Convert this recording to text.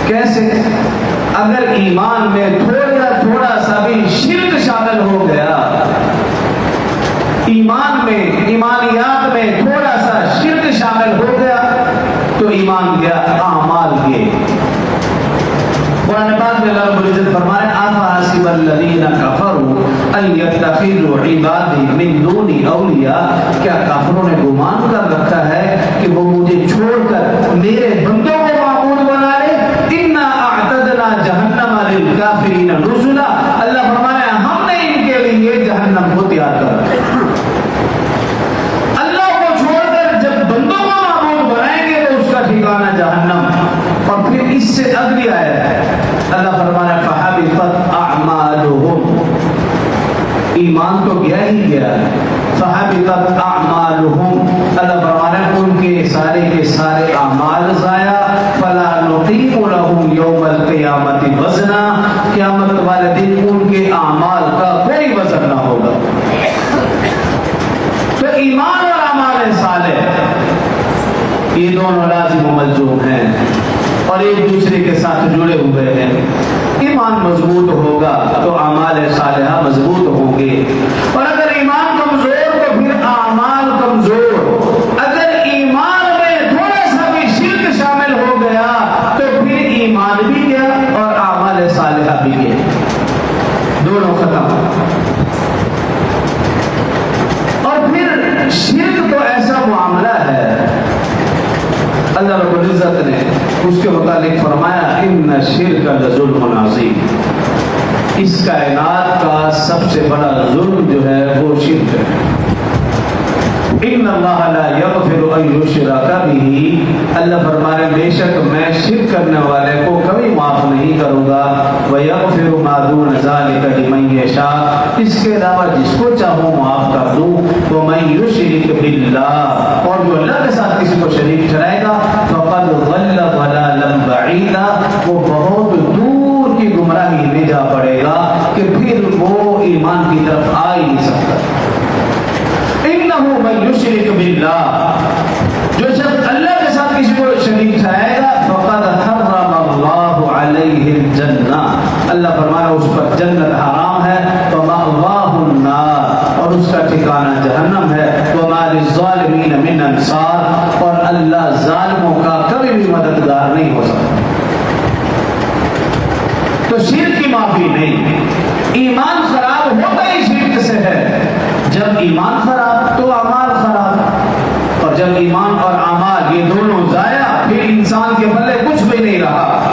کیسے؟ اگر ایمان میں تھوڑا سا بھی شرک شامل ہو گیا، ایمان میں، ایمانیات میں تھوڑا سا شرک شامل ہو گیا تو ایمان گیا، اعمال گئے۔ قرآن پاک میں اللہ رب العزت فرمائے افحسب الذین کفروا ان یتخذوا عبادی من دونی اولیاء، کیا کافروں نے گمان کر رکھا ہے کہ وہ مجھے چھوڑ کر میرے بندوں کو معبود بنا لے؟ انا اعتدنا جہنم للکافرین نزلا، اللہ فرمایا ہم نے ان کے لیے جہنم کو تیار کر رکھا۔ اللہ کو چھوڑ کر جب بندوں کو معبود بنائیں گے تو اس کا ٹھکانہ جہنم۔ اور پھر اس سے اگلی آیت ہے، اللہ فرمایا فحبطت اعمالهم، ایمان تو گیا ہی گیا، فحبطت اعمالهم، اللہ فرمایا ان کے سارے اعمال ضائع، فلا نقیم لهم یوم القیامت وزنا، قیامت والے دن ان کے اعمال کا کوئی وزن نہ ہوگا۔ تو ایمان اور اعمال صالح یہ دونوں لازم و ملزوم ہیں اور ایک دوسرے کے ساتھ جڑے ہوئے ہیں۔ ایمان مضبوط ہوگا تو اعمال صالحہ مضبوط ہوں گے، اور اگر ایمان کمزور تو پھر اعمال کمزور۔ اگر ایمان میں تھوڑا سا بھی شرک شامل ہو گیا تو پھر ایمان بھی گیا اور اعمال صالحہ بھی گئے، دونوں ختم۔ اور پھر شرک تو ایسا معاملہ ہے، اللہ رب العزت نے اس کے متعلق فرمایا ان الشرک لظلم عظیم، اس کائنات کا سب سے بڑا ظلم جو ہے وہ شرک ہے۔ ان اللہ لا یغفر ان یشرک بہ، اللہ فرمائے بے شک میں شرک کرنے والے کو کبھی معاف نہیں کروں گا، ویغفر ما دون ذلک لمن یشاء، اس کے علاوہ جس کو چاہوں معاف کر دوں، ومن یشرک باللہ، اور جو اللہ کے ساتھ کسی کو شریک ٹھہرائے گا فقد ضل ضلالا بعیدا، وہ بہت دور کی گمراہی میں جا پڑے گا کہ پھر وہ ایمان کی طرف آ ہی نہیں سکتا۔ انہ من یشرک باللہ، جو شخص اللہ کے ساتھ کسی کو شریک ٹھہرائے گا فقد حرم اللہ علیہ الجنہ، اللہ فرمایا اس پر جنت حرام ہے، ومأواہ النار، اور اس کا ٹھکانہ جہنم ہے، وما للظالمین من انصار، اور اللہ ظالموں کا کبھی بھی مددگار نہیں ہو سکتا۔ تو شرک کی معافی نہیں، ایمان خراب ہوتا ہی شرک سے ہے، جب ایمان خراب تو اعمال خراب، اور جب ایمان اور اعمال یہ دونوں ضائع پھر انسان کے پلے کچھ بھی نہیں رہا۔